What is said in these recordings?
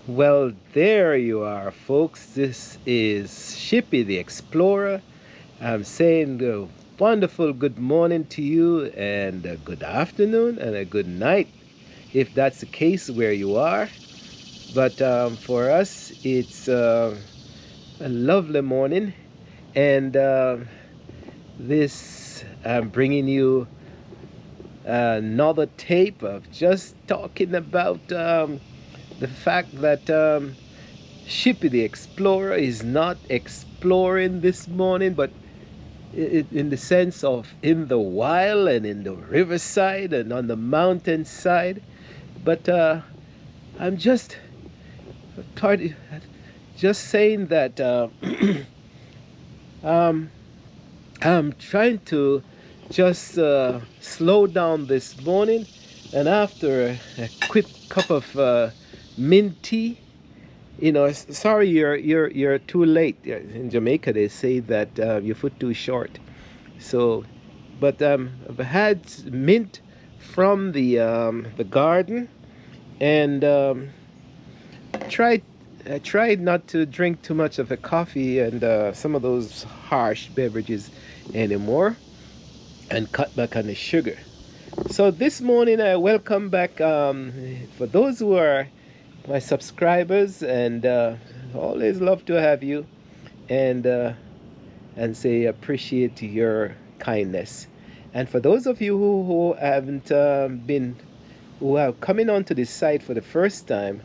Well, there you are, folks. This is Shippy the Explorer. I'm saying a wonderful good morning to you, and a good afternoon, and a good night, if that's the case where you are. But for us, it's a lovely morning, and this I'm bringing you another tape of just talking about the fact that Shippy the Explorer is not exploring this morning, but in the sense of in the wild and in the riverside and on the mountainside. But I'm part, just saying that um, I'm trying to just slow down this morning, and after a quick cup of mint tea, sorry, you're too late. In Jamaica, they say that your foot too short. So, but I've had mint from the garden, and tried I tried not to drink too much of a coffee and some of those harsh beverages anymore, and cut back on the sugar. So this morning I welcome back for those who are my subscribers, and always love to have you, and say appreciate your kindness. And for those of you who haven't been who are coming onto this site for the first time,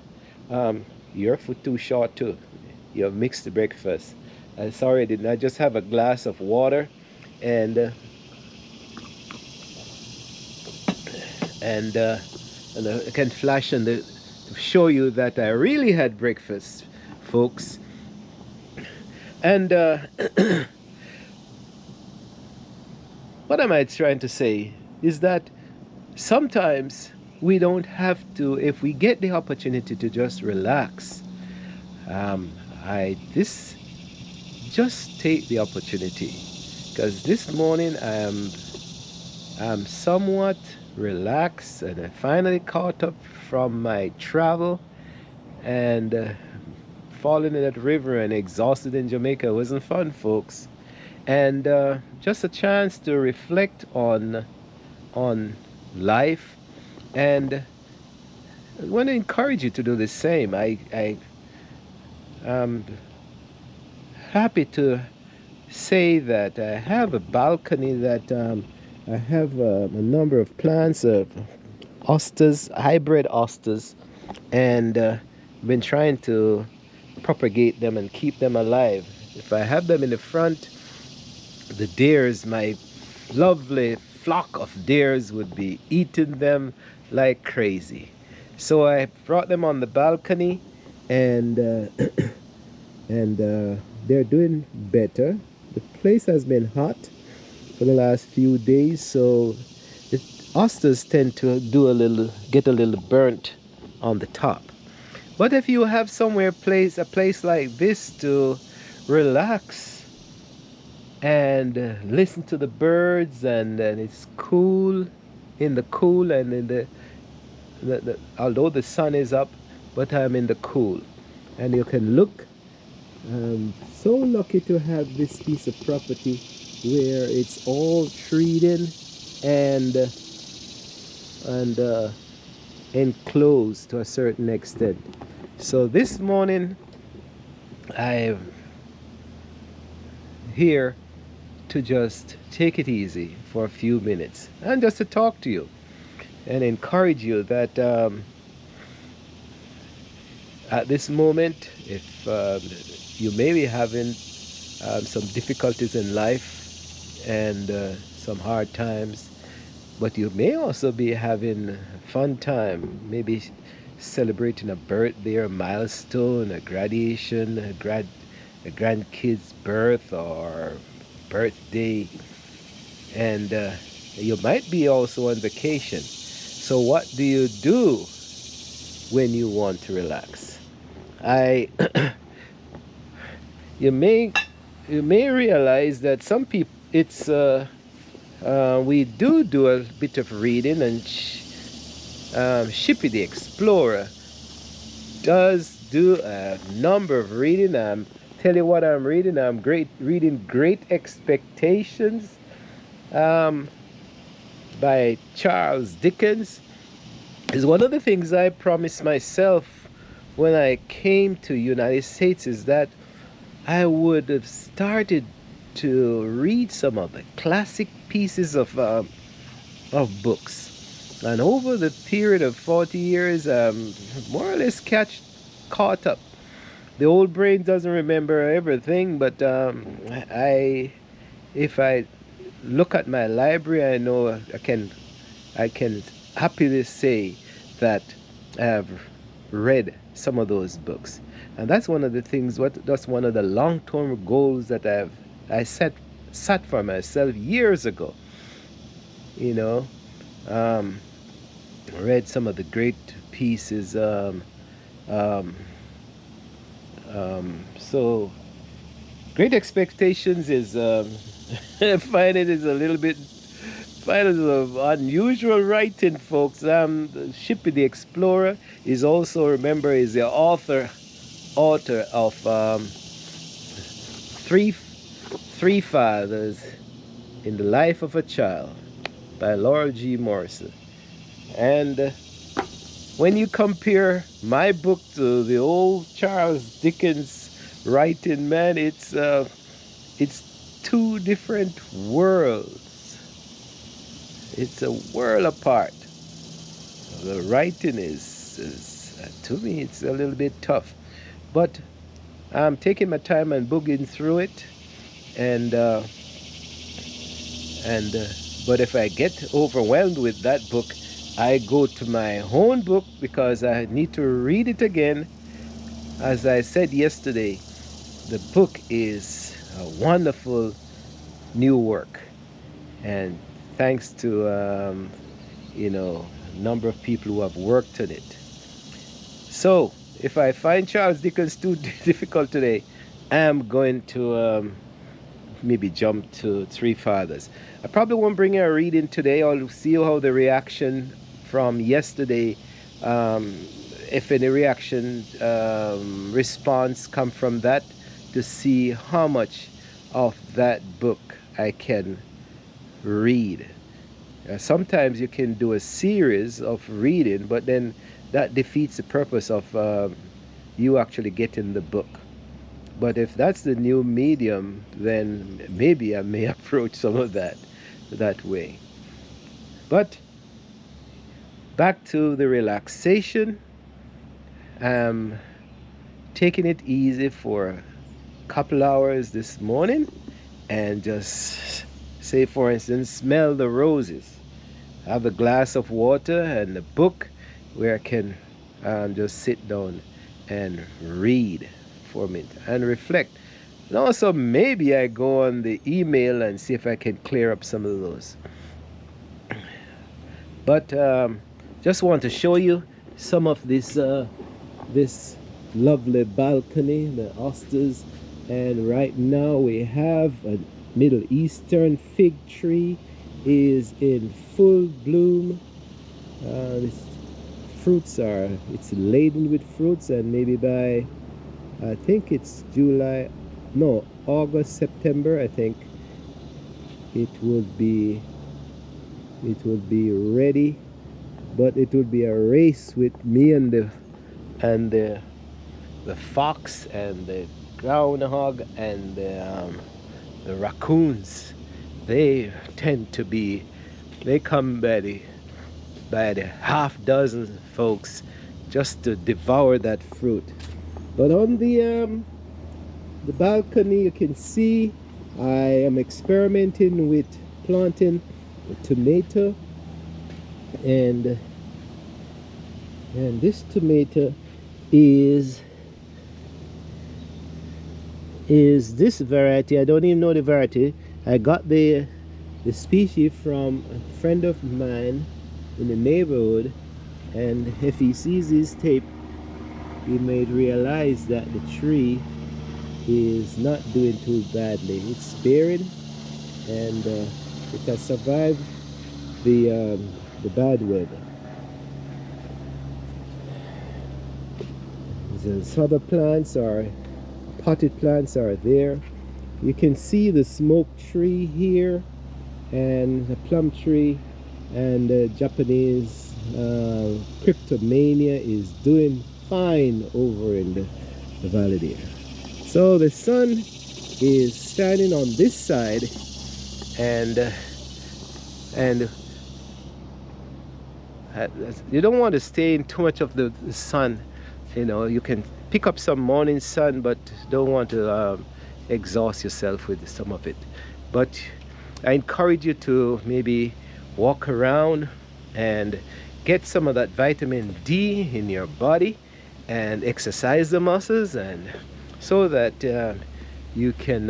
your foot too short too. You have mixed the breakfast. Sorry, I didn't. I just have a glass of water, and and uh, and I can flash on the to show you that I really had breakfast, folks. And what am I trying to say is that sometimes we don't have to, if we get the opportunity to just relax. I this just take the opportunity, because this morning I'm somewhat relaxed, and I finally caught up from my travel, and falling in that river and exhausted in Jamaica wasn't fun, folks. And just a chance to reflect on life, and I want to encourage you to do the same. I am happy to say that I have a balcony that I have a number of plants, osters, hybrid osters, and been trying to propagate them and keep them alive. If I have them in the front, the deers, my lovely flock of deers, would be eating them like crazy. So I brought them on the balcony, and and they're doing better. The place has been hot for the last few days, so the osters tend to get a little burnt on the top. But if you have a place like this to relax and listen to the birds, and it's cool in the cool, and in although the sun is up, but I'm in the cool, and you can look. I'm so lucky to have this piece of property where it's all treated and enclosed to a certain extent. So this morning I'm here to just take it easy for a few minutes, and just to talk to you and encourage you that at this moment, if you may be having some difficulties in life, and some hard times, but you may also be having a fun time, maybe celebrating a birthday or milestone, a graduation, a grandkid's birth or birthday, and you might be also on vacation. So what do you do when you want to relax? I you may realize that some people, it's we do a bit of reading, and Shippy the Explorer does do a number of reading. Tell you what I'm reading. I'm reading Great Expectations um, by Charles Dickens. Is one of the things I promised myself when I came to United States is that I would have started to read some of the classic pieces of books. And over the period of 40 years, more or less caught up. The old brain doesn't remember everything, but if I look at my library, I know I can happily say that I have read some of those books. And that's one of the things, that's one of the long-term goals that I set for myself years ago. You know, um, read some of the great pieces. Um, so, Great Expectations is, I find it is a little bit, find it of unusual writing, folks. Shippy the Explorer is also, remember, is the author of Three Fathers in the Life of a Child by Laurel G. Morrison. And when you compare my book to the old Charles Dickens writing, man, it's two different worlds. It's a world apart. The writing is to me, it's a little bit tough, but I'm taking my time and boogieing through it, and but if I get overwhelmed with that book, I go to my own book because I need to read it again. As I said yesterday, the book is a wonderful new work, and thanks to a number of people who have worked on it. So if I find Charles Dickens too difficult today, I'm going to maybe jump to Three Fathers. I probably won't bring a reading today. I'll see how the reaction from yesterday, if any reaction response come from that, to see how much of that book I can read. Sometimes you can do a series of reading, but then that defeats the purpose of you actually getting the book. But if that's the new medium, then maybe I may approach some of that way. But back to the relaxation. I'm taking it easy for a couple hours this morning and just say, for instance, smell the roses. Have a glass of water and a book where I can just sit down and read for a minute and reflect. And also maybe I go on the email and see if I can clear up some of those. But just want to show you some of this lovely balcony, the asters, and right now we have a Middle Eastern fig tree is in full bloom. This fruits it's laden with fruits, and maybe by I think it's August, September, I think it would be ready. But it would be a race with me and the fox and the groundhog and the raccoons. They tend to be, they come by the half dozen, folks, just to devour that fruit. But on the balcony, you can see I am experimenting with planting a tomato, and this tomato is this variety. I don't even know the variety. I got the species from a friend of mine in the neighborhood, and if he sees this tape, he may realize that the tree is not doing too badly. It's bearing, and it has survived the bad weather. There's other plants or potted plants are there. You can see the smoke tree here and the plum tree, and the Japanese cryptomania is doing fine over in the valley there. So the sun is shining on this side, and you don't want to stay in too much of the sun. You know, you can pick up some morning sun, but don't want to exhaust yourself with some of it. But I encourage you to maybe walk around and get some of that vitamin D in your body and exercise the muscles, and so that you can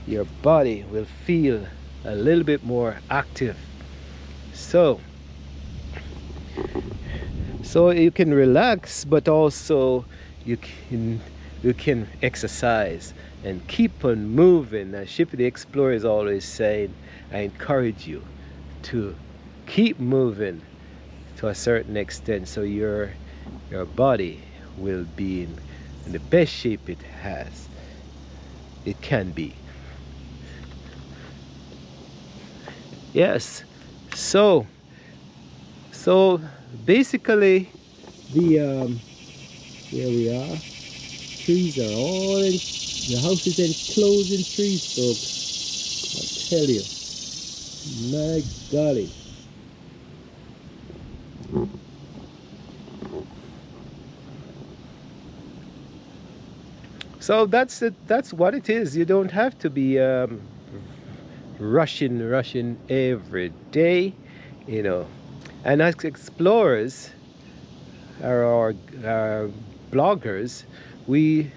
your body will feel a little bit more active. So you can relax, but also you can exercise and keep on moving. As Shippy the Explorer is always saying, I encourage you to keep moving to a certain extent, so your body will be in the best shape it can be. Yes. So basically, the here we are. Trees are all in, the house is enclosed in trees, folks. I tell you, my golly. So that's it. That's what it is. You don't have to be rushing every day, you know. And as explorers, our bloggers, we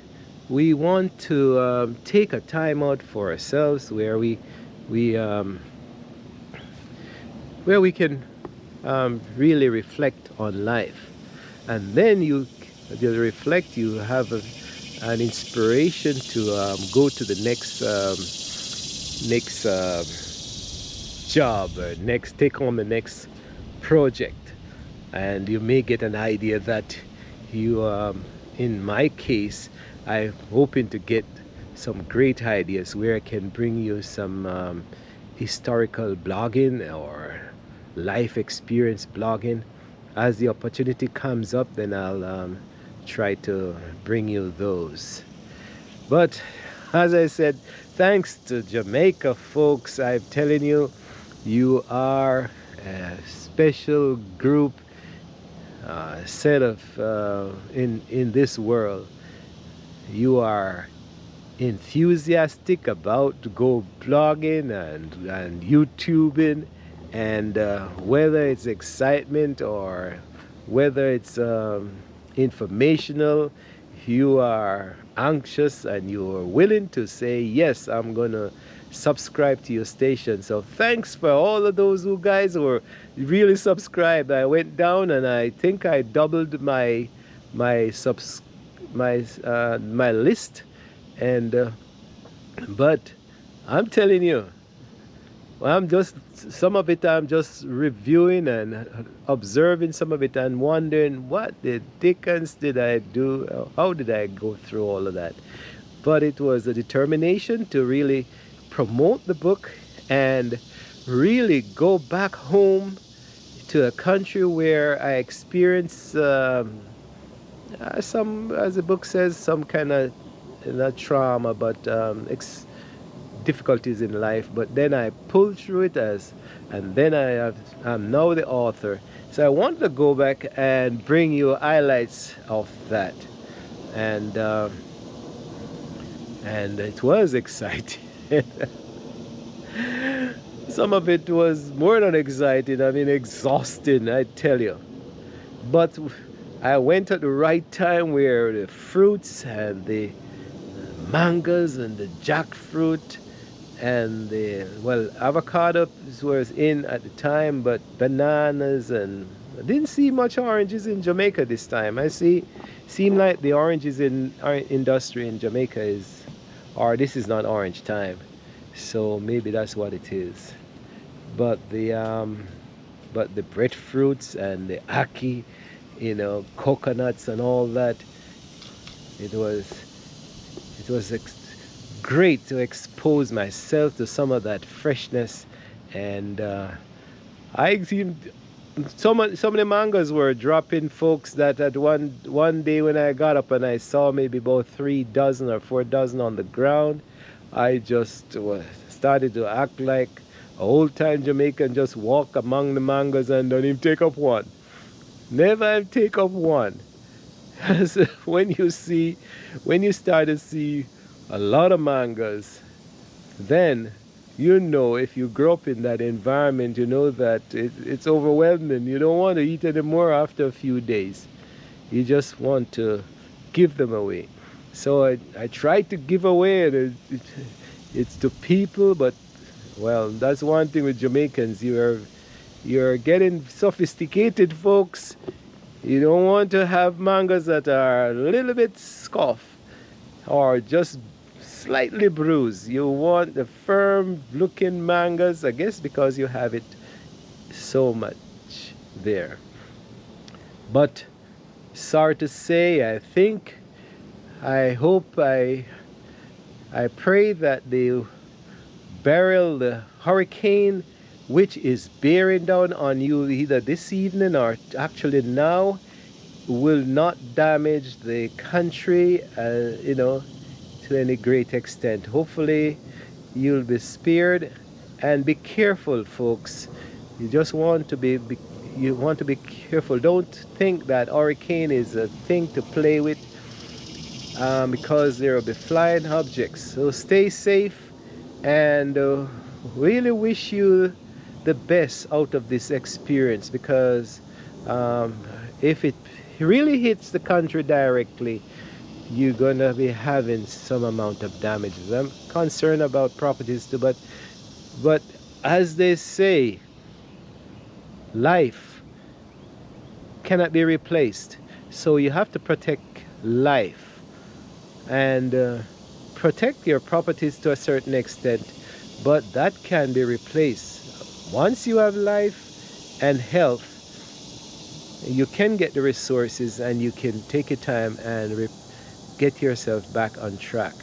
want to take a time out for ourselves where we can really reflect on life, and then you reflect. You have an inspiration to go to the next job, or take on the next project, and you may get an idea that you in my case, I'm hoping to get some great ideas where I can bring you some historical blogging or life experience blogging. As the opportunity comes up, then I'll try to bring you those. But as I said, thanks to Jamaica, folks. I'm telling you, you are a special group, set of in this world. You are enthusiastic about to go blogging and YouTubing, and whether it's excitement or whether it's informational, you are anxious and you are willing to say, yes, I'm gonna subscribe to your station. So thanks for all of those who guys who were really subscribed. I went down and I think I doubled my list, and but I'm telling you, some of it I'm just reviewing and observing some of it and wondering, what the dickens did I do? How did I go through all of that? But it was a determination to really promote the book and really go back home to a country where I experienced some, as the book says, some kind of, not trauma, but difficulties in life. But then I pulled through it, and then I'm now the author. So I wanted to go back and bring you highlights of that, and it was exciting. Some of it was more than exciting. I mean, exhausting, I tell you. But I went at the right time, where the fruits and the mangoes and the jackfruit and the, well, avocado was in at the time, but bananas, and I didn't see much oranges in Jamaica this time. Seem like the oranges in our industry in Jamaica this is not orange time, so maybe that's what it is. But the breadfruits and the ackee, coconuts and all that, It was great to expose myself to some of that freshness, and I seemed some of the mangoes were dropping, folks, that at one day when I got up and I saw maybe about 3 dozen or 4 dozen on the ground, I just started to act like a old time Jamaican, just walk among the mangoes and don't even take up one. Never take up one. when you start to see a lot of mangoes, then you know, if you grow up in that environment, you know that it's overwhelming. You don't want to eat anymore after a few days. You just want to give them away. So I try to give away, and it's to people, but well, that's one thing with Jamaicans. You're getting sophisticated, folks. You don't want to have mangoes that are a little bit scuffed or just slightly bruised. You want the firm looking mangoes, I guess because you have it so much there. But sorry to say, I hope, I pray that the Beryl, the hurricane, which is bearing down on you either this evening or actually now, will not damage the country, to any great extent. Hopefully you'll be spared, and be careful, folks. You just want to be careful. Don't think that hurricane is a thing to play with, because there will be flying objects. So stay safe, and really wish you the best out of this experience, because if it really hits the country directly, you're gonna be having some amount of damages. I'm concerned about properties too, but as they say, life cannot be replaced. So you have to protect life, and protect your properties to a certain extent, but that can be replaced. Once you have life and health, you can get the resources, and you can take your time and get yourself back on track.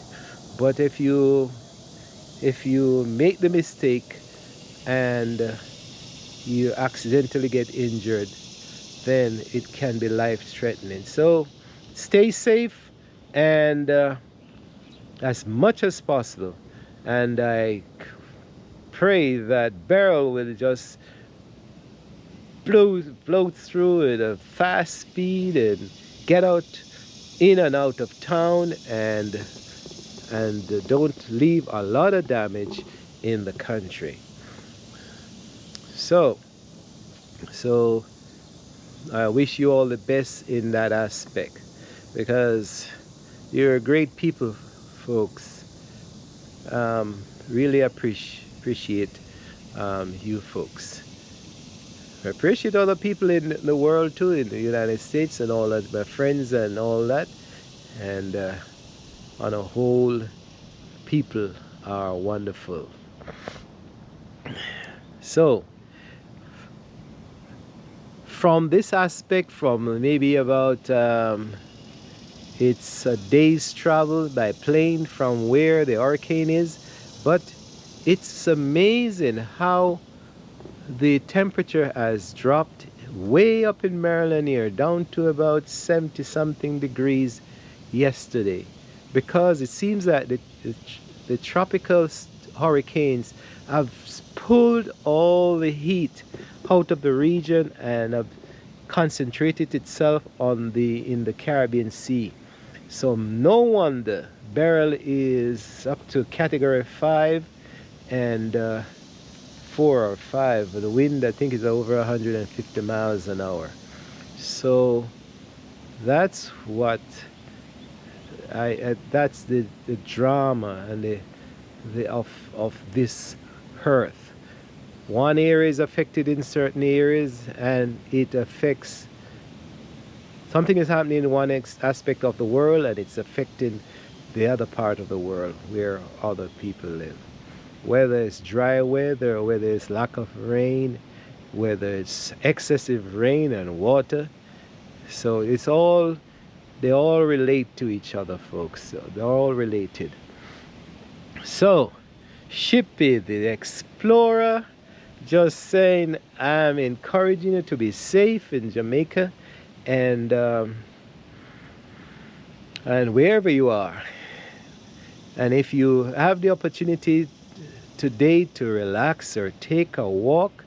But if you make the mistake and you accidentally get injured, then it can be life-threatening. So stay safe, and as much as possible, and I pray that Beryl will just blow through at a fast speed and get out, in and out of town, and don't leave a lot of damage in the country. So I wish you all the best in that aspect, because you're great people, folks. Really appreciate you folks. I appreciate other people in the world too, in the United States and all that, my friends and all that. And on a whole, people are wonderful. So, from this aspect, from maybe about it's a day's travel by plane from where the hurricane is, but it's amazing how the temperature has dropped way up in Maryland here, down to about 70 something degrees yesterday, because it seems that the tropical hurricanes have pulled all the heat out of the region and have concentrated itself in the Caribbean Sea. So no wonder Beryl is up to category 5 and 4 or 5. The wind, I think, is over 150 miles an hour. So that's what that's the drama and of this earth. One area is affected in certain areas, and it affects, something is happening in one aspect of the world, and it's affecting the other part of the world where other people live. Whether it's dry weather, or whether it's lack of rain, whether it's excessive rain and water. So it's all they all relate to each other, folks. So they're all related. So, Shippy the Explorer, just saying, I'm encouraging you to be safe in Jamaica and wherever you are. And if you have the opportunity today to relax or take a walk,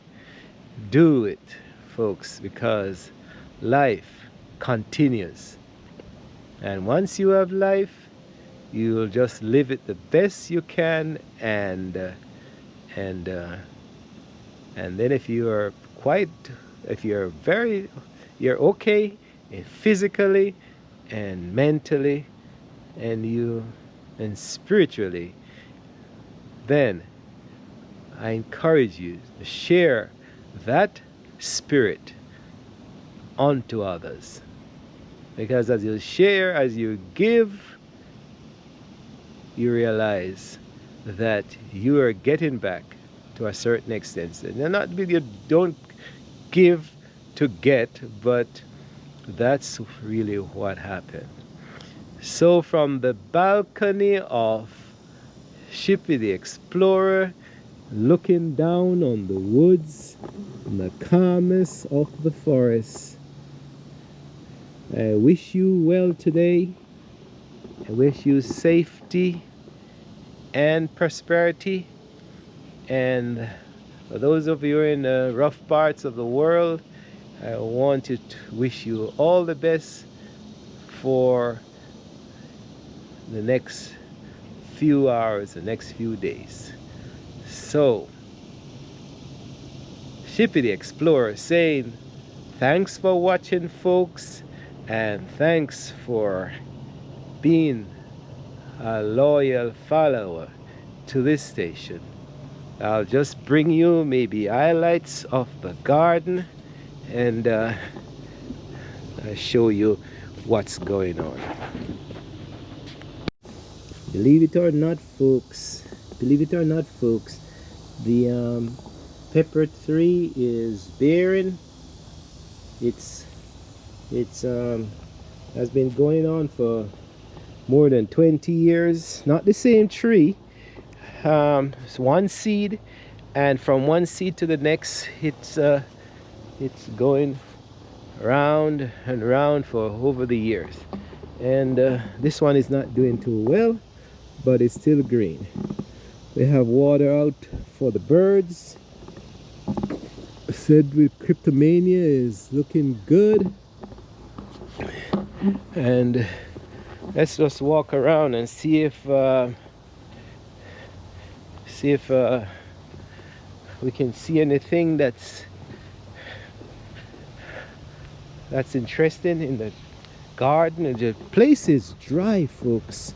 do it, folks, because life continues. And once you have life, you'll just live it the best you can, and then if you're you're okay physically and mentally and spiritually, then I encourage you to share that spirit onto others. Because as you share, as you give, you realize that you are getting back to a certain extent. And you don't give to get, but that's really what happened. So from the balcony of Shippy the Explorer, looking down on the woods and the calmness of the forest, I wish you well today. I wish you safety and prosperity. And for those of you in the rough parts of the world, I want to wish you all the best for the next few hours, the next few days. So, Shippy the Explorer saying, thanks for watching, folks, and thanks for being a loyal follower to this station. I'll just bring you maybe highlights of the garden, and I'll show you what's going on. Believe it or not, folks, the pepper tree is bearing. It's has been going on for more than 20 years. Not the same tree. It's one seed, and from one seed to the next, it's going round and round for over the years. And this one is not doing too well, but it's still green. They have water out for the birds. Said with Cryptomania is looking good. And let's just walk around and see if we can see anything that's interesting in the garden. The place is dry, folks.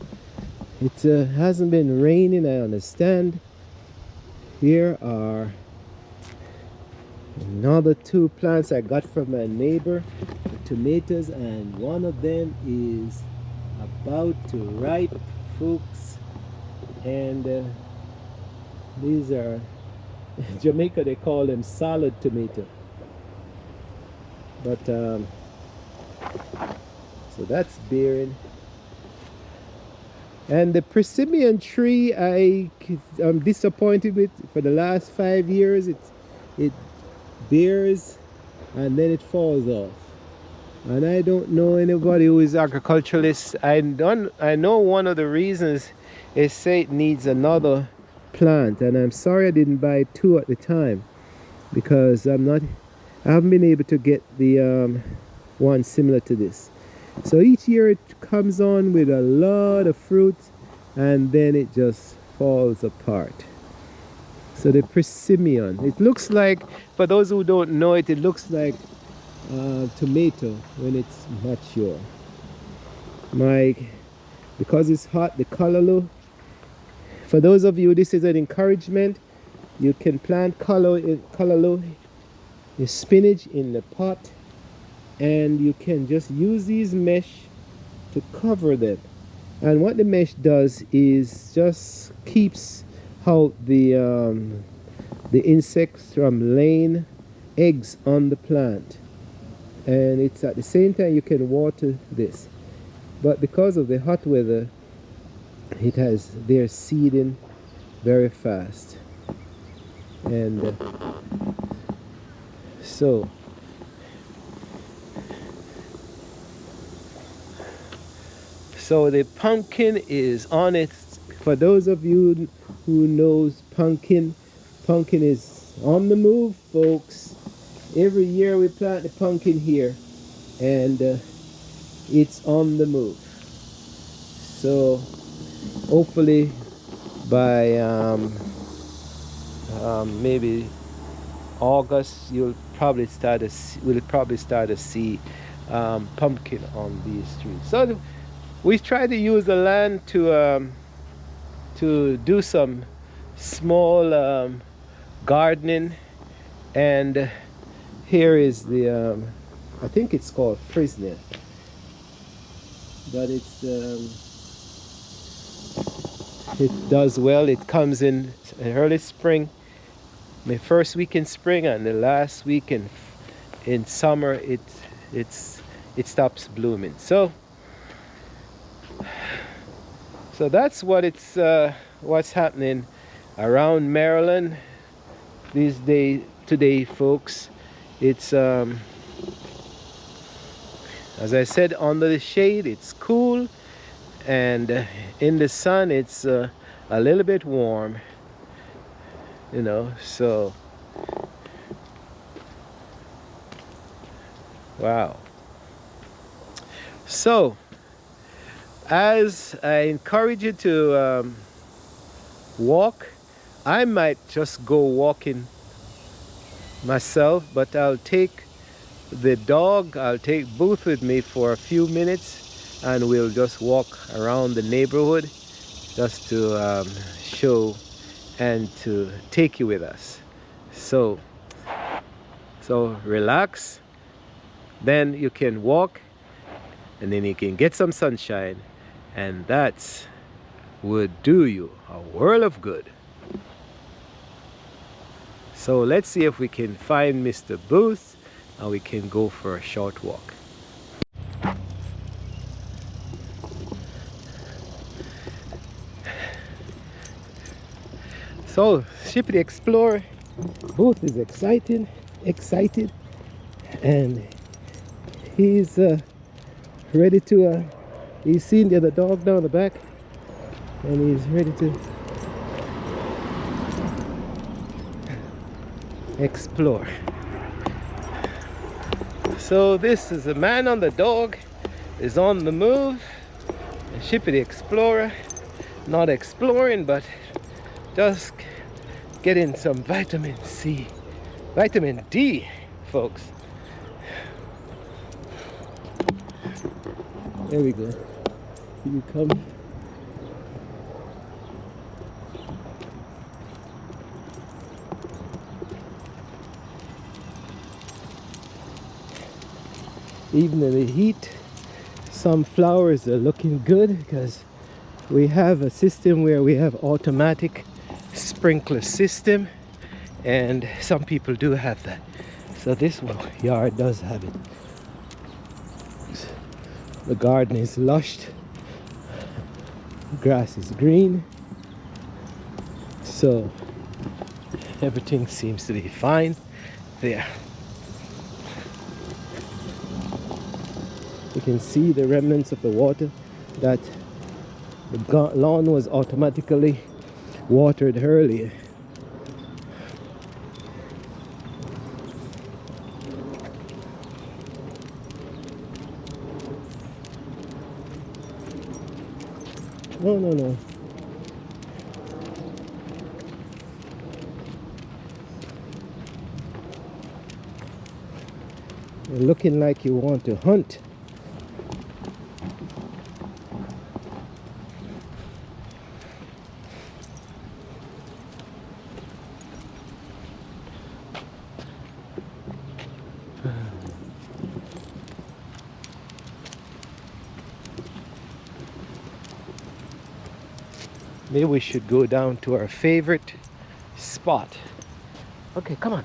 It hasn't been raining, I understand. Here are another two plants I got from my neighbor, tomatoes, and one of them is about to ripe, folks. And these are, in Jamaica they call them salad tomato. But so that's bearing. And the persimmon tree, I'm disappointed with. For the last 5 years, it bears and then it falls off. And I don't know anybody who is agriculturalist. I know one of the reasons is say it needs another plant, and I'm sorry I didn't buy two at the time, because I haven't been able to get the one similar to this. So each year it comes on with a lot of fruit and then it just falls apart. So the persimmon, it looks like, for those who don't know it, it looks like tomato when it's mature. Because it's hot, the callaloo. For those of you, this is an encouragement. You can plant callaloo, your spinach in the pot, and you can just use these mesh to cover them. And what the mesh does is just keeps out the insects from laying eggs on the plant. And it's at the same time you can water this. but because of the hot weather, they're seeding very fast. And so the pumpkin is on it. For those of you who knows pumpkin is on the move, folks. Every year we plant the pumpkin here, and it's on the move. So hopefully by maybe August we'll probably start to see pumpkin on these trees. So we try to use the land to do some small gardening. And here is the I think it's called Frisnel, but it does well. It comes in early spring, the first week in spring, and the last week in summer it stops blooming. So that's what's happening around Maryland these days today, folks. It's as I said, under the shade it's cool, and in the sun it's a little bit warm, you know. So wow. So as I encourage you to walk, I might just go walking myself, but I'll take the dog, I'll take Booth with me for a few minutes, and we'll just walk around the neighborhood just to show and to take you with us. So relax, then you can walk, and then you can get some sunshine, and that would do you a world of good. So let's see if we can find Mr. Booth and we can go for a short walk. So Shippy the Explorer, Booth is excited, and he's ready to he's seen the other dog down the back, and he's ready to explore. So this is a man on the dog is on the move, and Shippy the Explorer not exploring, but just getting some vitamin C, vitamin D, folks. There we go. Here you come. Even in the heat, some flowers are looking good because we have a system where we have automatic sprinkler system, and some people do have that. So this yard does have it. The garden is lush, grass is green, so everything seems to be fine there. You can see the remnants of the water that the lawn was automatically watered earlier. No. You're looking like you want to hunt. Maybe we should go down to our favorite spot. Okay, come on.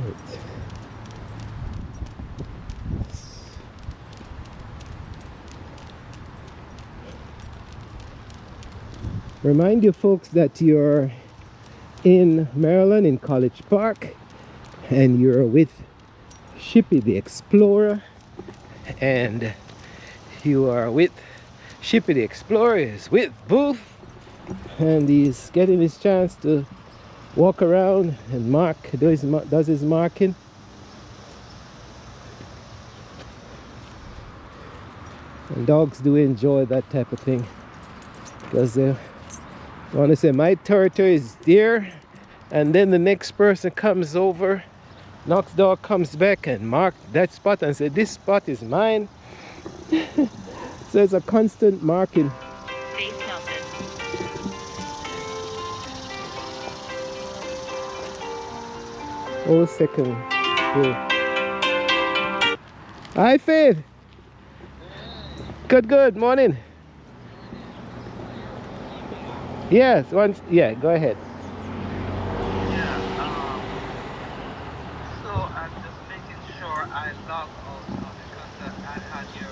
Right. Remind you folks that you're in Maryland in College Park and you're with Shippy the Explorer, and you are with Shippy the Explorer is with Booth, and he's getting his chance to walk around and does his marking. And dogs do enjoy that type of thing because they want to say my territory is there, and then the next person comes over, Knox dog comes back and mark that spot and say this spot is mine. So it's a constant marking. Oh, second. Hi, Faith. Good morning. Yes, once. Yeah, go ahead. So I'm just making sure I log out now because I had your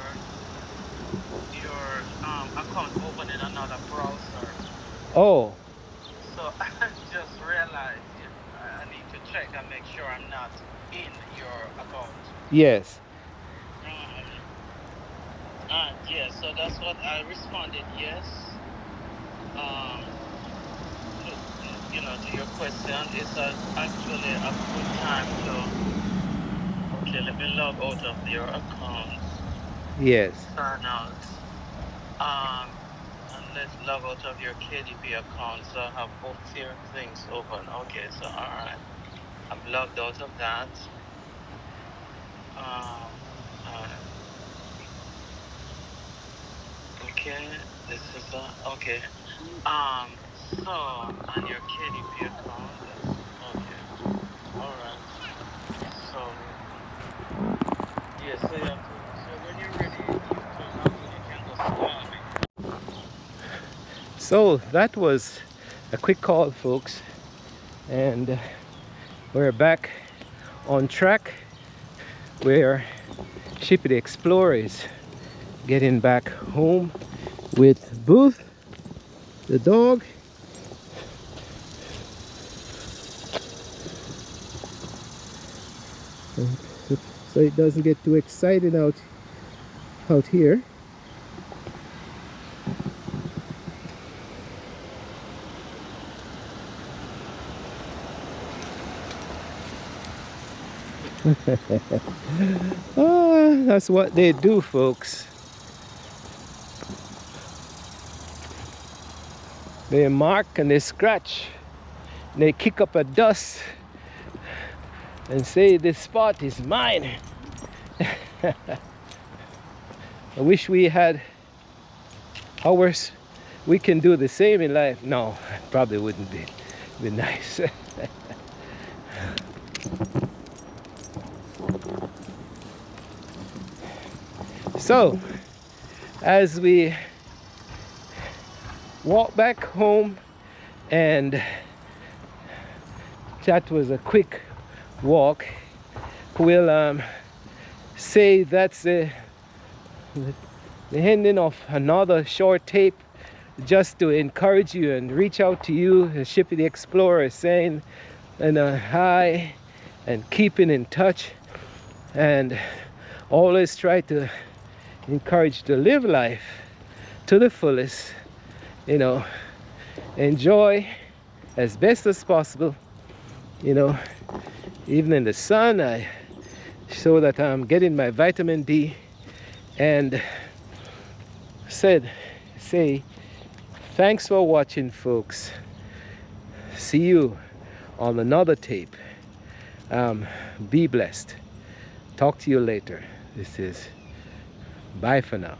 account open in another browser. Oh, So I just realized I need to check and make sure I'm not in your account. yes. Yeah, so that's what I responded, yes. Um, to your question, it's actually a good time to. Okay, let me log out of your account. Yes. Sign out. And let's log out of your KDP account. So I have both your things open. Okay, so alright. I've logged out of that. Alright. Okay, this is okay. So on your KDP account, okay. Alright. So yeah, so you have to. So when you're ready to log in, you can just call me. So that was a quick call, folks, and we're back on track where Shippy the Explorer is getting back home with Booth, the dog. So it doesn't get too excited out here. That's what they do, folks. They mark and they scratch and they kick up a dust and say this spot is mine. I wish we had hours we can do the same in life. No, probably wouldn't be nice. So as we walk back home, and that was a quick walk, we'll say that's the ending of another short tape, just to encourage you and reach out to you, Shippy the Explorer, saying hi and keeping in touch, and always try to encourage to live life to the fullest, enjoy as best as possible, even in the sun, so that I'm getting my vitamin D, and say thanks for watching, folks. See you on another tape. Be blessed. Talk to you later. This is bye for now.